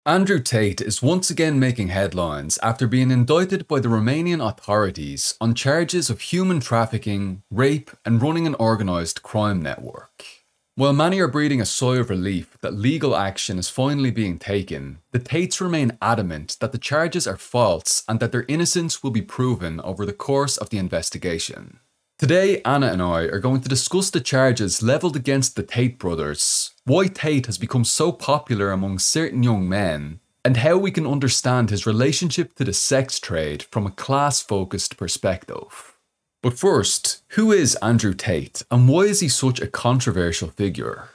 Andrew Tate is once again making headlines after being indicted by the Romanian authorities on charges of human trafficking, rape, and running an organised crime network. While many are breathing a sigh of relief that legal action is finally being taken, the Tates remain adamant that the charges are false and that their innocence will be proven over the course of the investigation. Today, Anna and I are going to discuss the charges levelled against the Tate brothers, why Tate has become so popular among certain young men, and how we can understand his relationship to the sex trade from a class-focused perspective. But first, who is Andrew Tate, and why is he such a controversial figure?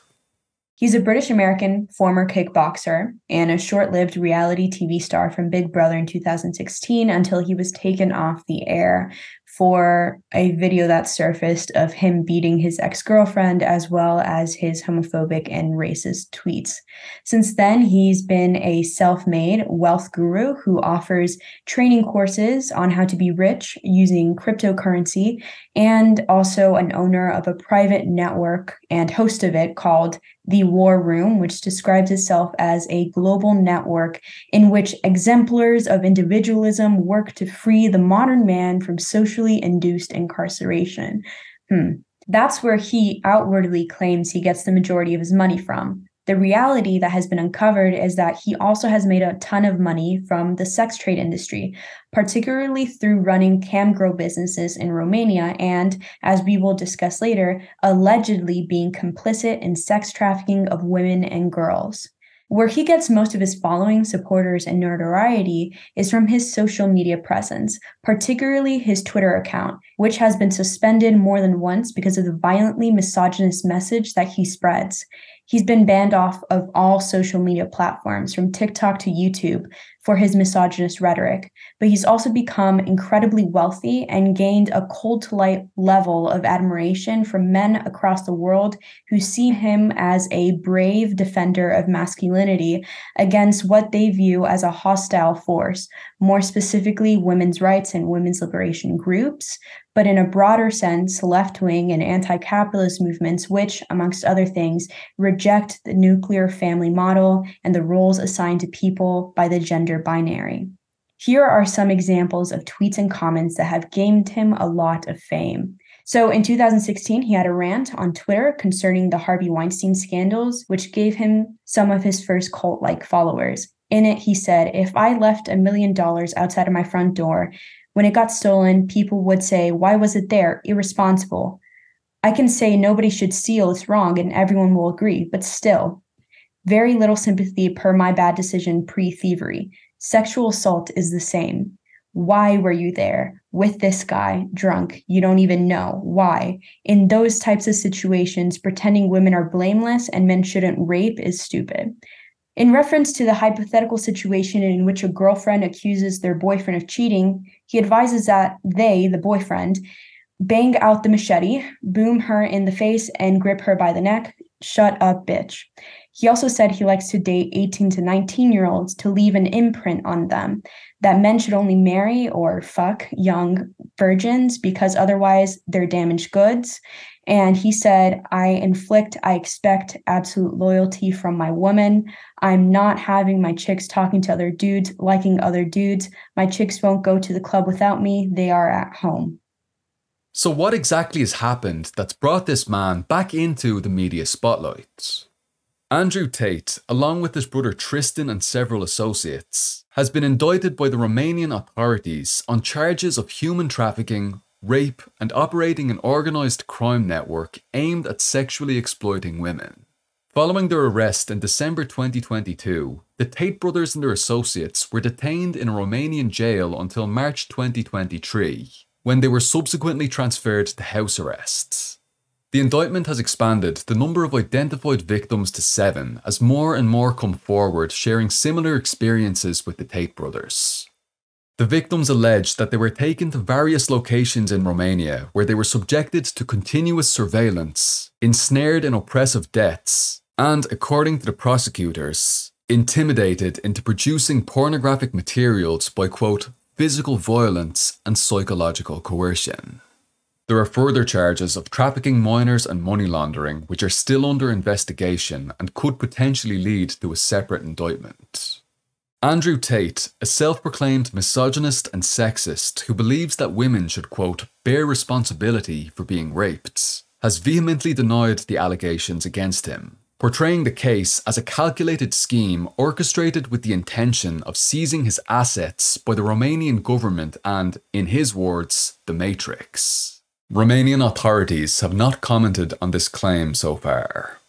He's a British-American former kickboxer and a short-lived reality TV star from Big Brother in 2016 until he was taken off the air for a video that surfaced of him beating his ex-girlfriend as well as his homophobic and racist tweets. Since then, he's been a self-made wealth guru who offers training courses on how to be rich using cryptocurrency, and also an owner of a private network and host of it called The War Room, which describes itself as a global network in which exemplars of individualism work to free the modern man from socially induced incarceration. That's where he outwardly claims he gets the majority of his money from. The reality that has been uncovered is that he also has made a ton of money from the sex trade industry, particularly through running cam girl businesses in Romania and, as we will discuss later, allegedly being complicit in sex trafficking of women and girls. Where he gets most of his following, supporters, and notoriety is from his social media presence, particularly his Twitter account, which has been suspended more than once because of the violently misogynist message that he spreads. He's been banned off of all social media platforms, from TikTok to YouTube, for his misogynist rhetoric, but he's also become incredibly wealthy and gained a cold-to-light level of admiration from men across the world who see him as a brave defender of masculinity against what they view as a hostile force, more specifically women's rights and women's liberation groups, but in a broader sense, left-wing and anti-capitalist movements which, amongst other things, reject the nuclear family model and the roles assigned to people by the gender binary. Here are some examples of tweets and comments that have gained him a lot of fame. So in 2016, he had a rant on Twitter concerning the Harvey Weinstein scandals, which gave him some of his first cult-like followers. In it, he said, "If I left $1 million outside of my front door, when it got stolen, people would say, 'Why was it there? Irresponsible.' I can say nobody should steal, it's wrong, and everyone will agree, but still, very little sympathy per my bad decision pre-thievery. Sexual assault is the same. Why were you there? With this guy, drunk, you don't even know. Why? In those types of situations, pretending women are blameless and men shouldn't rape is stupid." In reference to the hypothetical situation in which a girlfriend accuses their boyfriend of cheating, he advises that they, the boyfriend, bang out the machete, boom her in the face, and grip her by the neck. Shut up, bitch. He also said he likes to date 18 to 19-year-olds to leave an imprint on them, that men should only marry or fuck young virgins because otherwise they're damaged goods. And he said, I expect absolute loyalty from my woman. I'm not having my chicks talking to other dudes, liking other dudes. My chicks won't go to the club without me. They are at home. So what exactly has happened that's brought this man back into the media spotlight? Andrew Tate, along with his brother Tristan and several associates, has been indicted by the Romanian authorities on charges of human trafficking, rape, and operating an organised crime network aimed at sexually exploiting women. Following their arrest in December 2022, the Tate brothers and their associates were detained in a Romanian jail until March 2023, when they were subsequently transferred to house arrest. The indictment has expanded the number of identified victims to 7 as more and more come forward sharing similar experiences with the Tate brothers. The victims alleged that they were taken to various locations in Romania where they were subjected to continuous surveillance, ensnared in oppressive deaths, and, according to the prosecutors, intimidated into producing pornographic materials by, quote, physical violence and psychological coercion. There are further charges of trafficking minors and money laundering which are still under investigation and could potentially lead to a separate indictment. Andrew Tate, a self-proclaimed misogynist and sexist who believes that women should, quote, bear responsibility for being raped, has vehemently denied the allegations against him, portraying the case as a calculated scheme orchestrated with the intention of seizing his assets by the Romanian government and, in his words, the Matrix. Romanian authorities have not commented on this claim so far.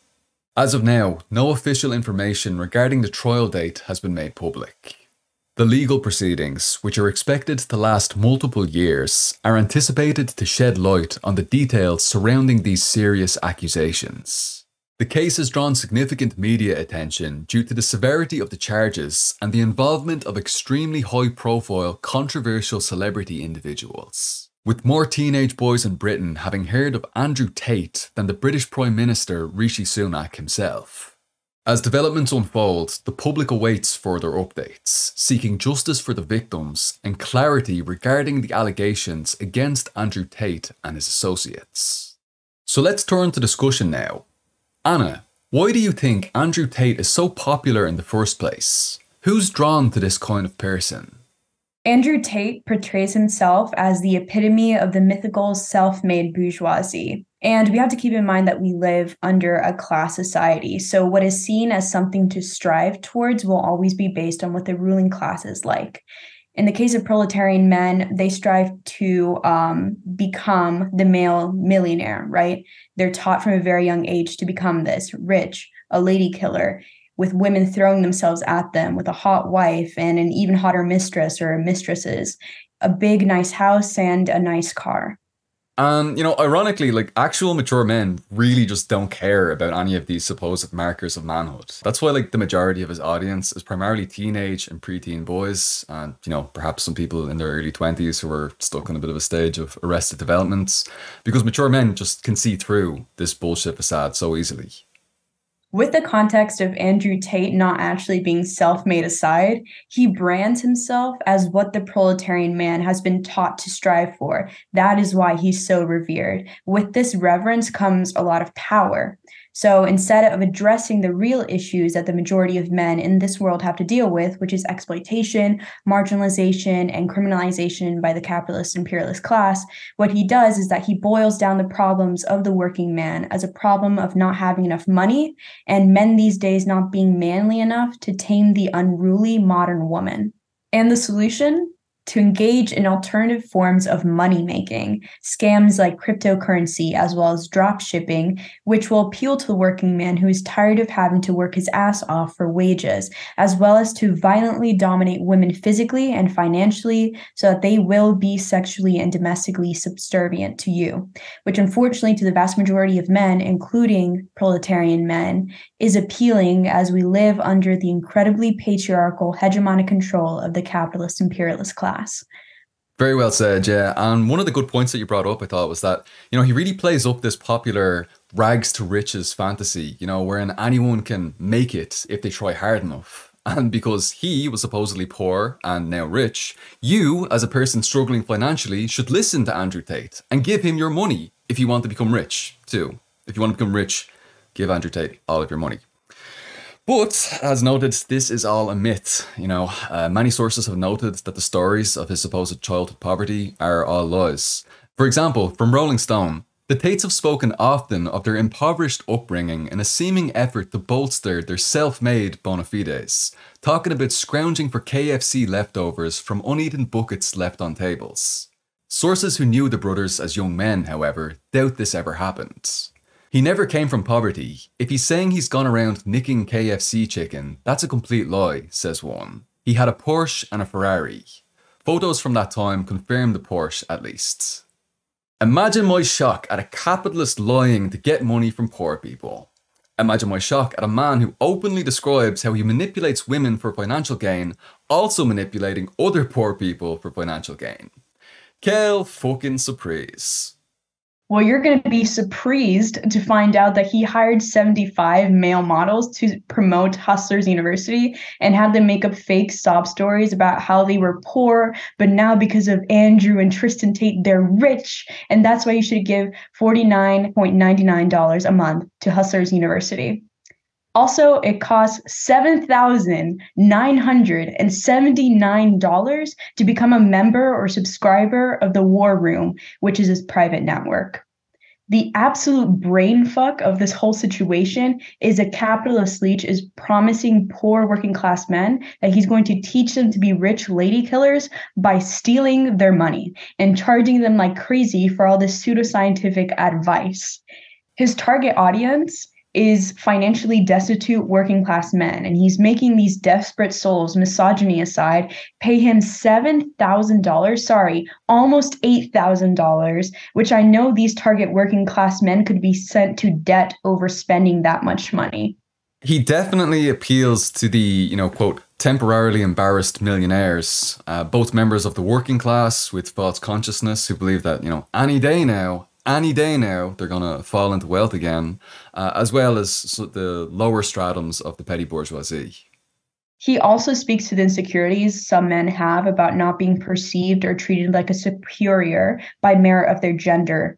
As of now, no official information regarding the trial date has been made public. The legal proceedings, which are expected to last multiple years, are anticipated to shed light on the details surrounding these serious accusations. The case has drawn significant media attention due to the severity of the charges and the involvement of extremely high-profile, controversial celebrity individuals, with more teenage boys in Britain having heard of Andrew Tate than the British Prime Minister Rishi Sunak himself. As developments unfold, the public awaits further updates, seeking justice for the victims and clarity regarding the allegations against Andrew Tate and his associates. So let's turn to discussion now. Anna, why do you think Andrew Tate is so popular in the first place? Who's drawn to this kind of person? Andrew Tate portrays himself as the epitome of the mythical self-made bourgeoisie. And we have to keep in mind that we live under a class society. So what is seen as something to strive towards will always be based on what the ruling class is like. In the case of proletarian men, they strive to become the male millionaire, right? They're taught from a very young age to become this rich, a lady killer, with women throwing themselves at them with a hot wife and an even hotter mistress or mistresses, a big, nice house and a nice car. And, ironically, actual mature men really just don't care about any of these supposed markers of manhood. That's why, the majority of his audience is primarily teenage and preteen boys and, perhaps some people in their early 20s who are stuck on a bit of a stage of arrested developments, because mature men just can see through this bullshit facade so easily. With the context of Andrew Tate not actually being self-made aside, he brands himself as what the proletarian man has been taught to strive for. That is why he's so revered. With this reverence comes a lot of power. So instead of addressing the real issues that the majority of men in this world have to deal with, which is exploitation, marginalization, and criminalization by the capitalist imperialist class, what he does is that he boils down the problems of the working man as a problem of not having enough money and men these days not being manly enough to tame the unruly modern woman. And the solution? To engage in alternative forms of money-making, scams like cryptocurrency as well as drop shipping, which will appeal to the working man who is tired of having to work his ass off for wages, as well as to violently dominate women physically and financially so that they will be sexually and domestically subservient to you, which unfortunately to the vast majority of men, including proletarian men, is appealing as we live under the incredibly patriarchal hegemonic control of the capitalist imperialist class. Very well said, yeah. And one of the good points that you brought up, I thought, was that, he really plays up this popular rags to riches fantasy, wherein anyone can make it if they try hard enough. And because he was supposedly poor and now rich, you, as a person struggling financially, should listen to Andrew Tate and give him your money if you want to become rich, too. If you want to become rich, give Andrew Tate all of your money. But, as noted, this is all a myth. Many sources have noted that the stories of his supposed childhood poverty are all lies. For example, from Rolling Stone, the Tates have spoken often of their impoverished upbringing in a seeming effort to bolster their self-made bona fides, talking about scrounging for KFC leftovers from uneaten buckets left on tables. Sources who knew the brothers as young men, however, doubt this ever happened. He never came from poverty. If he's saying he's gone around nicking KFC chicken, that's a complete lie, says one. He had a Porsche and a Ferrari. Photos from that time confirm the Porsche at least. Imagine my shock at a capitalist lying to get money from poor people. Imagine my shock at a man who openly describes how he manipulates women for financial gain, also manipulating other poor people for financial gain. Quelle fucking surprise. Well, you're going to be surprised to find out that he hired 75 male models to promote Hustlers University and had them make up fake sob stories about how they were poor, but now because of Andrew and Tristan Tate, they're rich. And that's why you should give $49.99 a month to Hustlers University. Also, it costs $7,979 to become a member or subscriber of the War Room, which is his private network. The absolute brain fuck of this whole situation is a capitalist leech is promising poor working class men that he's going to teach them to be rich lady killers by stealing their money and charging them like crazy for all this pseudoscientific advice. His target audience is financially destitute working class men, and he's making these desperate souls, misogyny aside, pay him $7,000, almost $8,000, which I know these target working class men could be sent to debt over spending that much money. He definitely appeals to the, quote, temporarily embarrassed millionaires, both members of the working class with false consciousness who believe that, any day now, they're going to fall into wealth again, as well as the lower stratums of the petty bourgeoisie. He also speaks to the insecurities some men have about not being perceived or treated like a superior by merit of their gender,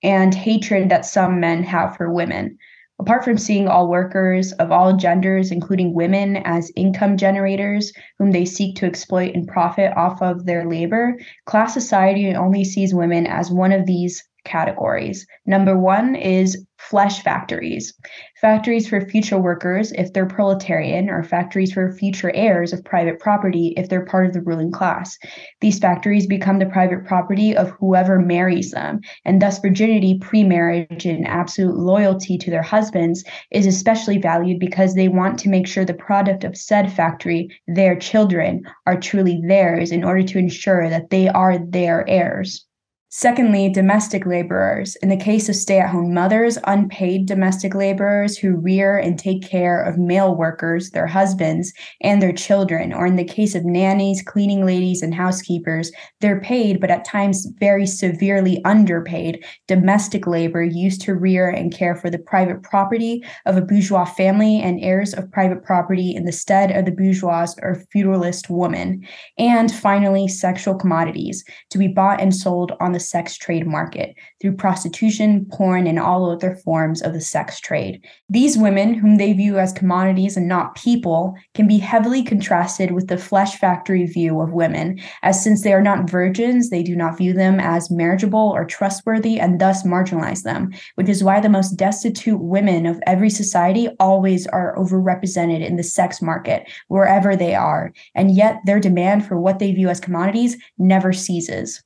and hatred that some men have for women. Apart from seeing all workers of all genders, including women, as income generators whom they seek to exploit and profit off of their labor, class society only sees women as one of these categories. Number one is flesh factories. Factories for future workers if they're proletarian, or factories for future heirs of private property if they're part of the ruling class. These factories become the private property of whoever marries them, and thus virginity pre-marriage and absolute loyalty to their husbands is especially valued because they want to make sure the product of said factory, their children, are truly theirs in order to ensure that they are their heirs. Secondly, domestic laborers. In the case of stay-at-home mothers, unpaid domestic laborers who rear and take care of male workers, their husbands, and their children. Or in the case of nannies, cleaning ladies, and housekeepers, they're paid, but at times very severely underpaid, domestic labor used to rear and care for the private property of a bourgeois family and heirs of private property in the stead of the bourgeois or feudalist woman. And finally, sexual commodities, to be bought and sold on the sex trade market through prostitution, porn, and all other forms of the sex trade. These women, whom they view as commodities and not people, can be heavily contrasted with the flesh factory view of women, as since they are not virgins, they do not view them as marriageable or trustworthy and thus marginalize them, which is why the most destitute women of every society always are overrepresented in the sex market, wherever they are, and yet their demand for what they view as commodities never ceases.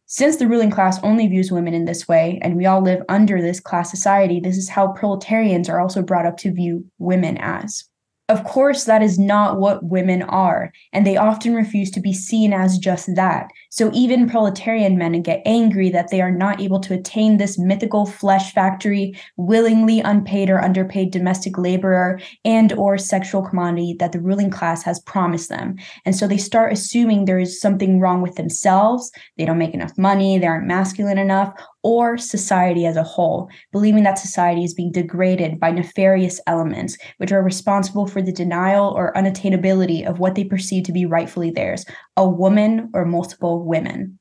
Since the ruling class only views women in this way, and we all live under this class society, this is how proletarians are also brought up to view women as. Of course, that is not what women are, and they often refuse to be seen as just that. So even proletarian men get angry that they are not able to attain this mythical flesh factory, willingly unpaid or underpaid domestic laborer and or sexual commodity that the ruling class has promised them. And so they start assuming there is something wrong with themselves, they don't make enough money, they aren't masculine enough, or society as a whole, believing that society is being degraded by nefarious elements, which are responsible for the denial or unattainability of what they perceive to be rightfully theirs, a woman or multiple women.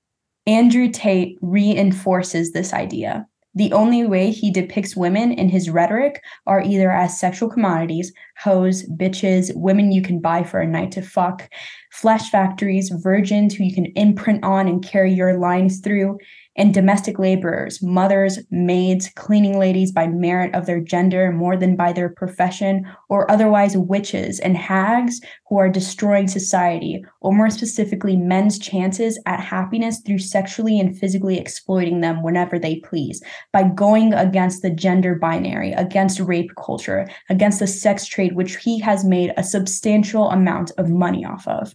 Andrew Tate reinforces this idea. The only way he depicts women in his rhetoric are either as sexual commodities, hoes, bitches, women you can buy for a night to fuck, flesh factories, virgins who you can imprint on and carry your lines through, and domestic laborers, mothers, maids, cleaning ladies by merit of their gender more than by their profession, or otherwise witches and hags who are destroying society, or more specifically, men's chances at happiness through sexually and physically exploiting them whenever they please, by going against the gender binary, against rape culture, against the sex trade, which he has made a substantial amount of money off of.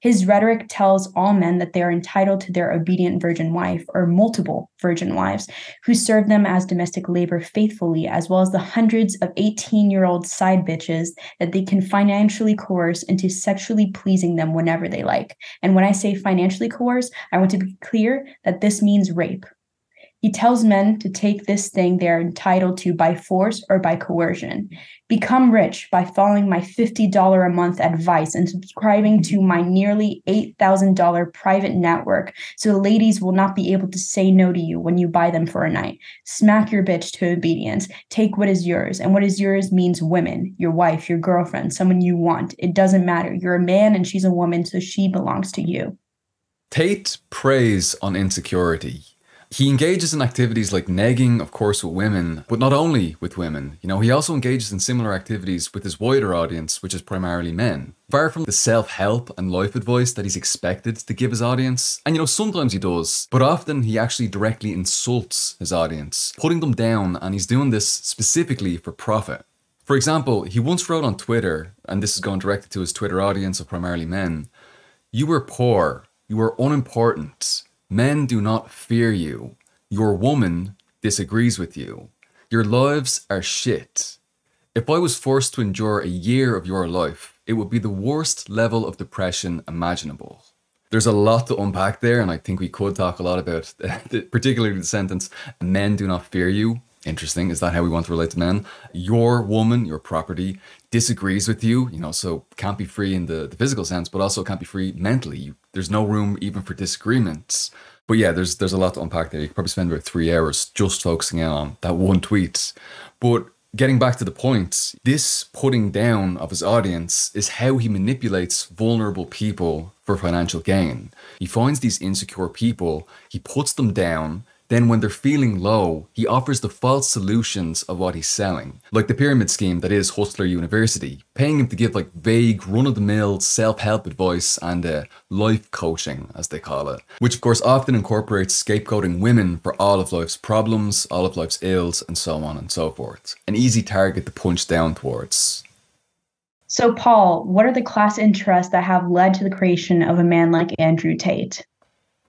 His rhetoric tells all men that they are entitled to their obedient virgin wife or multiple virgin wives who serve them as domestic labor faithfully, as well as the hundreds of 18-year-old side bitches that they can financially coerce into sexually pleasing them whenever they like. And when I say financially coerce, I want to be clear that this means rape. He tells men to take this thing they're entitled to by force or by coercion. Become rich by following my $50 a month advice and subscribing to my nearly $8,000 private network so ladies will not be able to say no to you when you buy them for a night. Smack your bitch to obedience. Take what is yours. And what is yours means women, your wife, your girlfriend, someone you want. It doesn't matter. You're a man and she's a woman, so she belongs to you. Tate preys on insecurity. He engages in activities like negging, of course, with women, but not only with women. He also engages in similar activities with his wider audience, which is primarily men. Far from the self-help and life advice that he's expected to give his audience, and sometimes he does, but often he actually directly insults his audience, putting them down, and he's doing this specifically for profit. For example, he once wrote on Twitter, and this is going directly to his Twitter audience of primarily men, "You are poor, you are unimportant. Men do not fear you. Your woman disagrees with you. Your lives are shit. If I was forced to endure a year of your life, it would be the worst level of depression imaginable." There's a lot to unpack there, and I think we could talk a lot about, particularly the sentence, "Men do not fear you." Interesting. Is that how we want to relate to men? Your woman, your property, disagrees with you, so can't be free in the physical sense, but also can't be free mentally. There's no room even for disagreements. But yeah, there's a lot to unpack there. You could probably spend about 3 hours just focusing in on that one tweet. But getting back to the point, this putting down of his audience is how he manipulates vulnerable people for financial gain. He finds these insecure people, he puts them down. Then when they're feeling low, he offers the false solutions of what he's selling. Like the pyramid scheme that is Hustler University, paying him to give vague run-of-the-mill self-help advice and life coaching, as they call it. Which of course often incorporates scapegoating women for all of life's problems, all of life's ills, and so on and so forth. An easy target to punch down towards. So Paul, what are the class interests that have led to the creation of a man like Andrew Tate?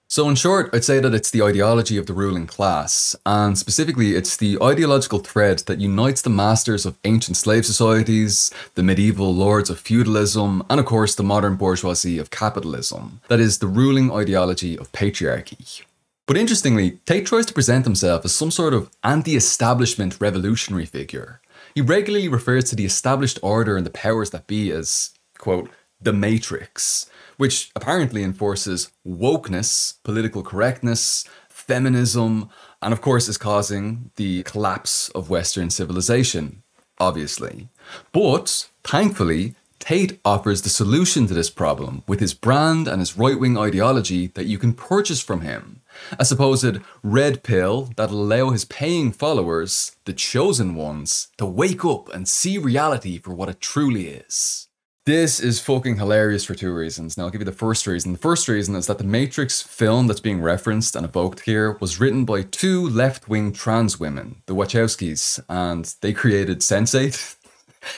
So in short, I'd say that it's the ideology of the ruling class, and specifically it's the ideological thread that unites the masters of ancient slave societies, the medieval lords of feudalism, and of course the modern bourgeoisie of capitalism. That is the ruling ideology of patriarchy. But interestingly, Tate tries to present himself as some sort of anti-establishment revolutionary figure. He regularly refers to the established order and the powers that be as, quote, the Matrix, which apparently enforces wokeness, political correctness, feminism, and of course is causing the collapse of Western civilization, obviously. But thankfully, Tate offers the solution to this problem with his brand and his right-wing ideology that you can purchase from him. A supposed red pill that'll allow his paying followers, the chosen ones, to wake up and see reality for what it truly is. This is fucking hilarious for 2 reasons. Now I'll give you the first reason. The first reason is that the Matrix film that's being referenced and evoked here was written by 2 left-wing trans women, the Wachowskis, and they created Sense8.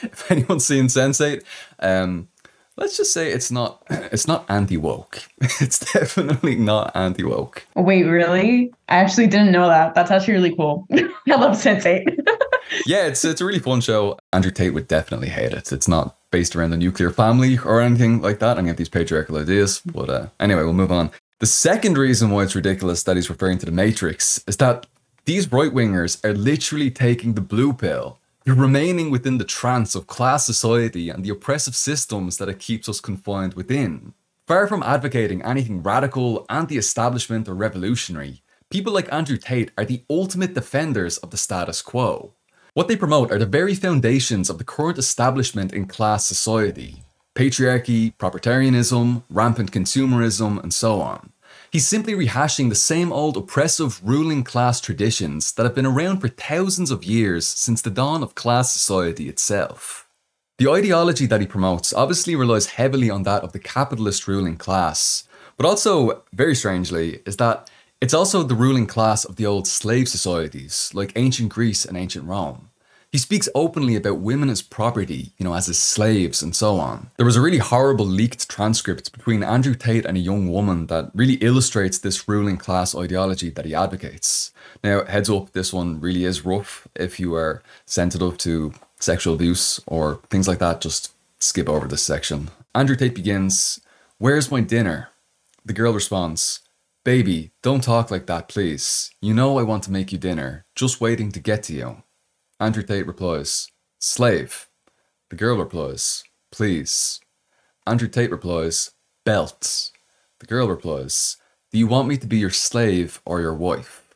If anyone's seen Sense8, let's just say it's not anti-woke. It's definitely not anti-woke. Wait, really? I actually didn't know that. That's actually really cool. I love Sense8. Yeah, it's a really fun show. Andrew Tate would definitely hate it. It's not based around the nuclear family or anything like that. Any of these patriarchal ideas. But anyway, we'll move on. The second reason why it's ridiculous that he's referring to the Matrix is that these right-wingers are literally taking the blue pill. They're remaining within the trance of class society and the oppressive systems that it keeps us confined within. Far from advocating anything radical, anti-establishment or revolutionary, people like Andrew Tate are the ultimate defenders of the status quo. What they promote are the very foundations of the current establishment in class society. Patriarchy, proprietarianism, rampant consumerism, and so on. He's simply rehashing the same old oppressive ruling class traditions that have been around for thousands of years since the dawn of class society itself. The ideology that he promotes obviously relies heavily on that of the capitalist ruling class, but also, very strangely, is that it's also the ruling class of the old slave societies, like ancient Greece and ancient Rome. He speaks openly about women as property, as his slaves and so on. There was a really horrible leaked transcript between Andrew Tate and a young woman that really illustrates this ruling class ideology that he advocates. Now, heads up, this one really is rough. If you are sensitive to sexual abuse or things like that, just skip over this section. Andrew Tate begins, "Where's my dinner?" The girl responds, Baby, don't talk like that, please. You know I want to make you dinner, just waiting to get to you. Andrew Tate replies, slave. The girl replies, please. Andrew Tate replies, belt. The girl replies, do you want me to be your slave or your wife?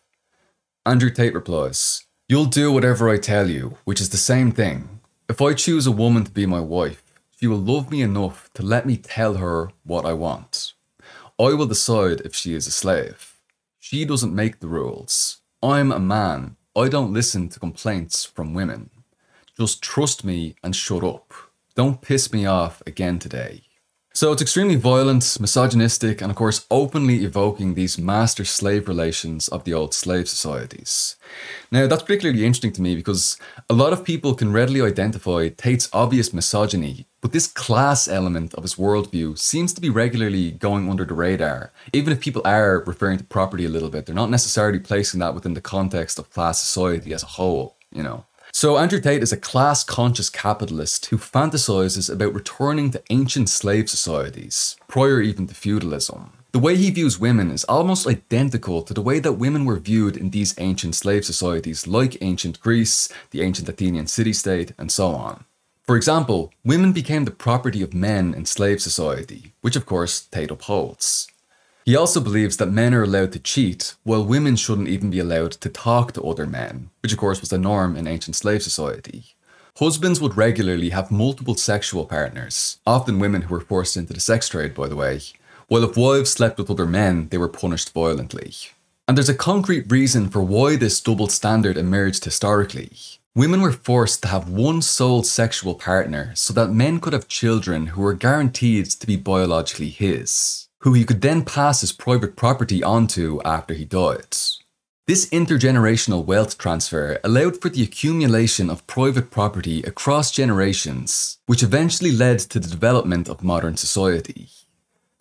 Andrew Tate replies, you'll do whatever I tell you, which is the same thing. If I choose a woman to be my wife, she will love me enough to let me tell her what I want. I will decide if she is a slave. She doesn't make the rules. I'm a man. I don't listen to complaints from women. Just trust me and shut up. Don't piss me off again today. So it's extremely violent, misogynistic, and of course openly evoking these master-slave relations of the old slave societies. Now that's particularly interesting to me because a lot of people can readily identify Tate's obvious misogyny, but this class element of his worldview seems to be regularly going under the radar. Even if people are referring to property a little bit, they're not necessarily placing that within the context of class society as a whole, you know. So Andrew Tate is a class-conscious capitalist who fantasizes about returning to ancient slave societies, prior even to feudalism. The way he views women is almost identical to the way that women were viewed in these ancient slave societies like ancient Greece, the ancient Athenian city-state, and so on. For example, women became the property of men in slave society, which of course Tate upholds. He also believes that men are allowed to cheat, while women shouldn't even be allowed to talk to other men, which of course was the norm in ancient slave society. Husbands would regularly have multiple sexual partners, often women who were forced into the sex trade, by the way, while if wives slept with other men, they were punished violently. And there's a concrete reason for why this double standard emerged historically. Women were forced to have one sole sexual partner so that men could have children who were guaranteed to be biologically his, who he could then pass his private property onto after he died. This intergenerational wealth transfer allowed for the accumulation of private property across generations, which eventually led to the development of modern society.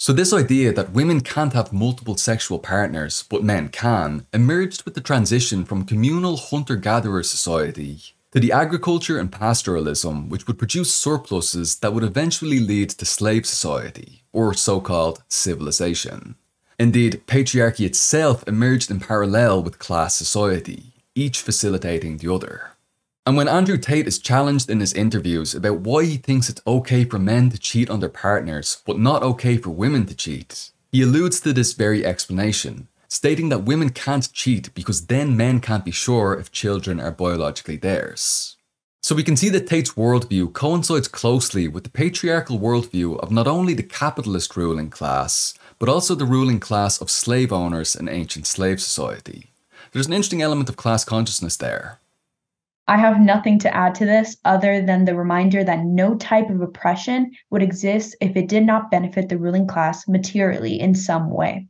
So this idea that women can't have multiple sexual partners, but men can, emerged with the transition from communal hunter-gatherer society to the agriculture and pastoralism, which would produce surpluses that would eventually lead to slave society, or so-called civilization. Indeed, patriarchy itself emerged in parallel with class society, each facilitating the other. And when Andrew Tate is challenged in his interviews about why he thinks it's okay for men to cheat on their partners, but not okay for women to cheat, he alludes to this very explanation, stating that women can't cheat because then men can't be sure if children are biologically theirs. So we can see that Tate's worldview coincides closely with the patriarchal worldview of not only the capitalist ruling class, but also the ruling class of slave owners in ancient slave society. There's an interesting element of class consciousness there. I have nothing to add to this other than the reminder that no type of oppression would exist if it did not benefit the ruling class materially in some way.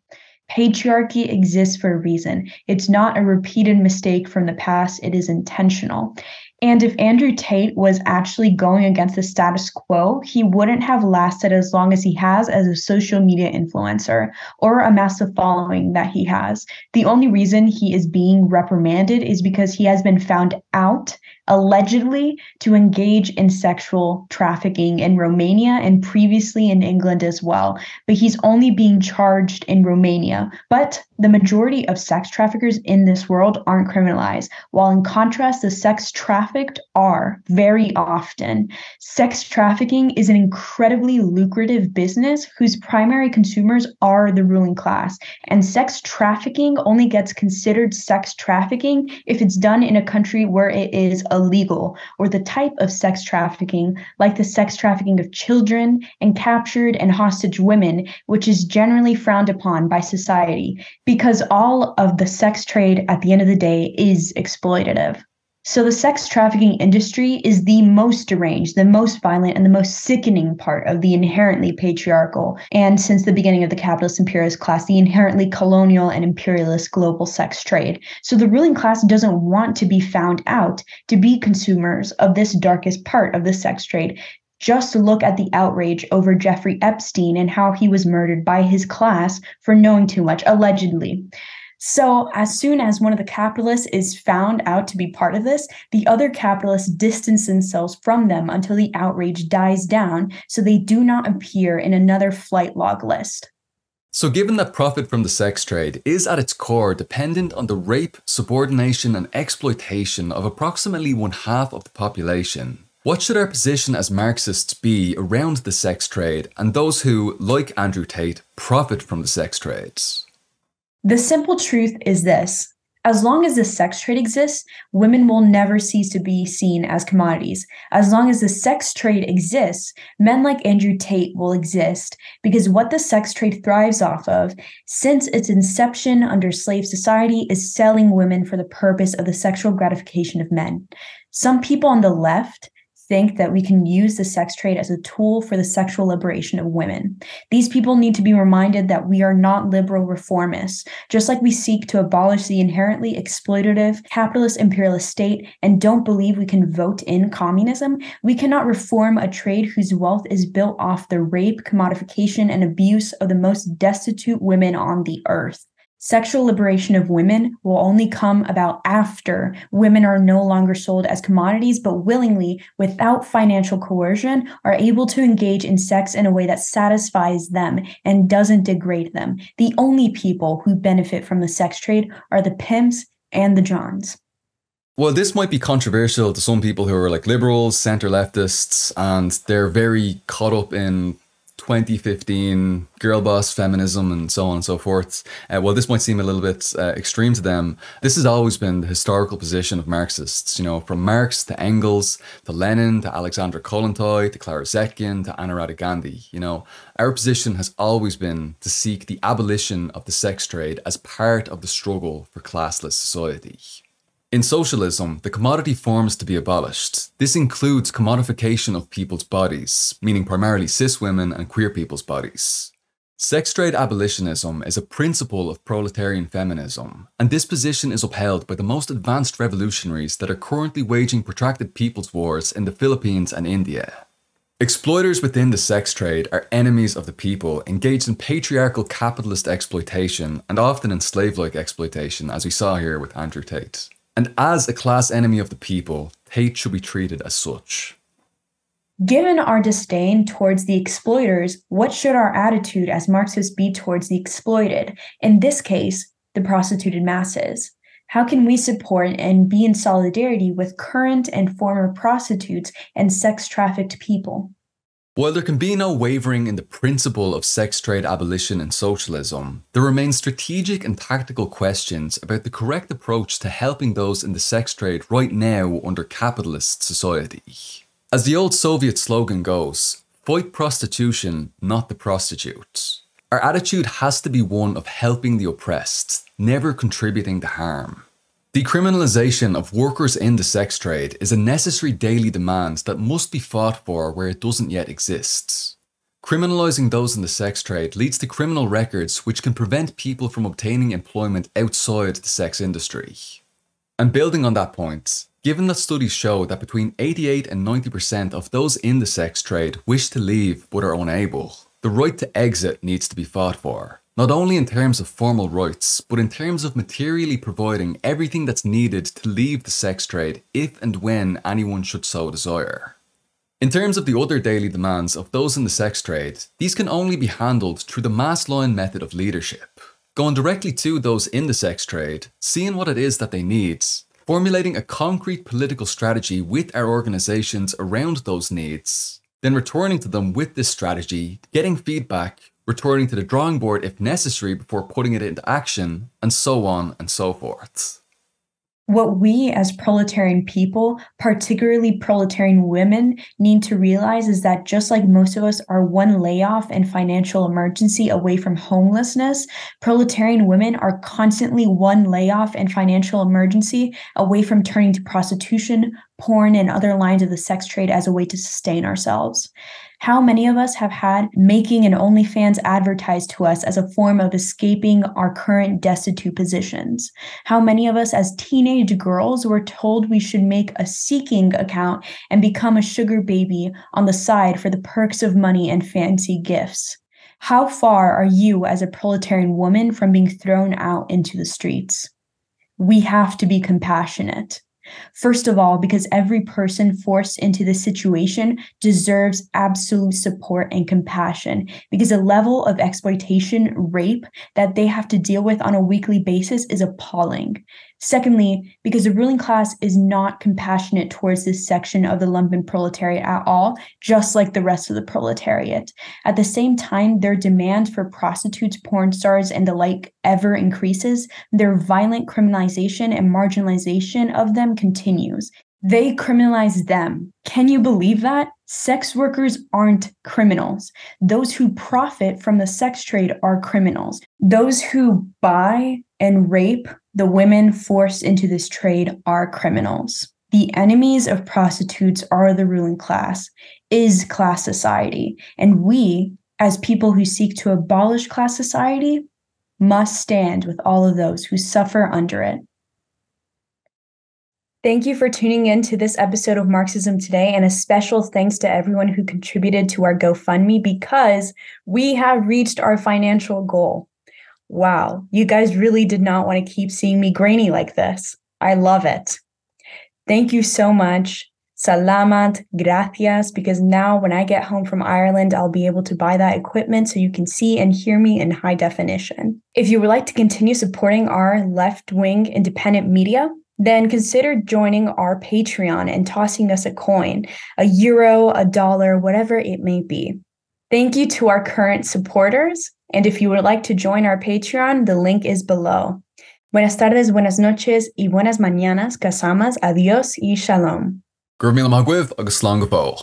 Patriarchy exists for a reason. It's not a repeated mistake from the past, it is intentional. And if Andrew Tate was actually going against the status quo, he wouldn't have lasted as long as he has as a social media influencer or amassed the following that he has. The only reason he is being reprimanded is because he has been found out, allegedly, to engage in sexual trafficking in Romania and previously in England as well. But he's only being charged in Romania. But the majority of sex traffickers in this world aren't criminalized, while in contrast, the sex trafficked are very often. Sex trafficking is an incredibly lucrative business whose primary consumers are the ruling class. And sex trafficking only gets considered sex trafficking if it's done in a country where it is illegal, or the type of sex trafficking, like the sex trafficking of children and captured and hostage women, which is generally frowned upon by society, because all of the sex trade at the end of the day is exploitative. So the sex trafficking industry is the most deranged, the most violent, and the most sickening part of the inherently patriarchal, and since the beginning of the capitalist imperialist class, the inherently colonial and imperialist global sex trade. So the ruling class doesn't want to be found out to be consumers of this darkest part of the sex trade. Just look at the outrage over Jeffrey Epstein and how he was murdered by his class for knowing too much, allegedly. So as soon as one of the capitalists is found out to be part of this, the other capitalists distance themselves from them until the outrage dies down so they do not appear in another flight log list. So given that profit from the sex trade is at its core dependent on the rape, subordination and exploitation of approximately 1/2 of the population, what should our position as Marxists be around the sex trade and those who, like Andrew Tate, profit from the sex trades? The simple truth is this. As long as the sex trade exists, women will never cease to be seen as commodities. As long as the sex trade exists, men like Andrew Tate will exist because what the sex trade thrives off of, since its inception under slave society, is selling women for the purpose of the sexual gratification of men. Some people on the left think that we can use the sex trade as a tool for the sexual liberation of women. These people need to be reminded that we are not liberal reformists. Just like we seek to abolish the inherently exploitative capitalist imperialist state and don't believe we can vote in communism, we cannot reform a trade whose wealth is built off the rape, commodification, and abuse of the most destitute women on the earth. Sexual liberation of women will only come about after women are no longer sold as commodities, but willingly, without financial coercion, are able to engage in sex in a way that satisfies them and doesn't degrade them. The only people who benefit from the sex trade are the pimps and the Johns. Well, this might be controversial to some people who are like liberals, center leftists, and they're very caught up in 2015 girl boss feminism and so on and so forth. Well, this might seem a little bit extreme to them. This has always been the historical position of Marxists, you know, from Marx to Engels to Lenin to Alexandra Kollontai to Clara Zetkin to Anuradha Gandhi. You know, our position has always been to seek the abolition of the sex trade as part of the struggle for classless society. In socialism, the commodity forms to be abolished. This includes commodification of people's bodies, meaning primarily cis women and queer people's bodies. Sex trade abolitionism is a principle of proletarian feminism, and this position is upheld by the most advanced revolutionaries that are currently waging protracted people's wars in the Philippines and India. Exploiters within the sex trade are enemies of the people, engaged in patriarchal capitalist exploitation and often in slave-like exploitation, as we saw here with Andrew Tate. And as a class enemy of the people, Tate should be treated as such. Given our disdain towards the exploiters, what should our attitude as Marxists be towards the exploited? In this case, the prostituted masses. How can we support and be in solidarity with current and former prostitutes and sex-trafficked people? While there can be no wavering in the principle of sex trade abolition in socialism, there remain strategic and tactical questions about the correct approach to helping those in the sex trade right now under capitalist society. As the old Soviet slogan goes, fight prostitution, not the prostitute. Our attitude has to be one of helping the oppressed, never contributing to harm. Decriminalisation of workers in the sex trade is a necessary daily demand that must be fought for where it doesn't yet exist. Criminalising those in the sex trade leads to criminal records which can prevent people from obtaining employment outside the sex industry. And building on that point, given that studies show that between 88 and 90% of those in the sex trade wish to leave but are unable, the right to exit needs to be fought for. Not only in terms of formal rights, but in terms of materially providing everything that's needed to leave the sex trade if and when anyone should so desire. In terms of the other daily demands of those in the sex trade, these can only be handled through the mass line method of leadership. Going directly to those in the sex trade, seeing what it is that they need, formulating a concrete political strategy with our organisations around those needs, then returning to them with this strategy, getting feedback, returning to the drawing board if necessary before putting it into action, and so on and so forth. What we as proletarian people, particularly proletarian women, need to realize is that just like most of us are one layoff and financial emergency away from homelessness, proletarian women are constantly one layoff and financial emergency away from turning to prostitution, porn, and other lines of the sex trade as a way to sustain ourselves. How many of us have had making an OnlyFans advertised to us as a form of escaping our current destitute positions? How many of us as teenage girls were told we should make a Seeking account and become a sugar baby on the side for the perks of money and fancy gifts? How far are you as a proletarian woman from being thrown out into the streets? We have to be compassionate. First of all, because every person forced into this situation deserves absolute support and compassion, because the level of exploitation, rape that they have to deal with on a weekly basis is appalling. Secondly, because the ruling class is not compassionate towards this section of the lumpen proletariat at all, just like the rest of the proletariat. At the same time, their demand for prostitutes, porn stars, and the like ever increases, their violent criminalization and marginalization of them continues. They criminalize them. Can you believe that? Sex workers aren't criminals. Those who profit from the sex trade are criminals. Those who buy and rape the women forced into this trade are criminals. The enemies of prostitutes are the ruling class, is class society. And we, as people who seek to abolish class society, must stand with all of those who suffer under it. Thank you for tuning in to this episode of Marxism Today, and a special thanks to everyone who contributed to our GoFundMe, because we have reached our financial goal. Wow, you guys really did not want to keep seeing me grainy like this. I love it. Thank you so much. Salamat, gracias, because now when I get home from Ireland, I'll be able to buy that equipment so you can see and hear me in high definition. If you would like to continue supporting our left-wing independent media, then consider joining our Patreon and tossing us a coin, €1, $1, whatever it may be. Thank you to our current supporters. And if you would like to join our Patreon, the link is below. Buenas tardes, buenas noches, y buenas mañanas, kasamas, adios, y shalom. Gurmila Magwiv, agus Slán go bó.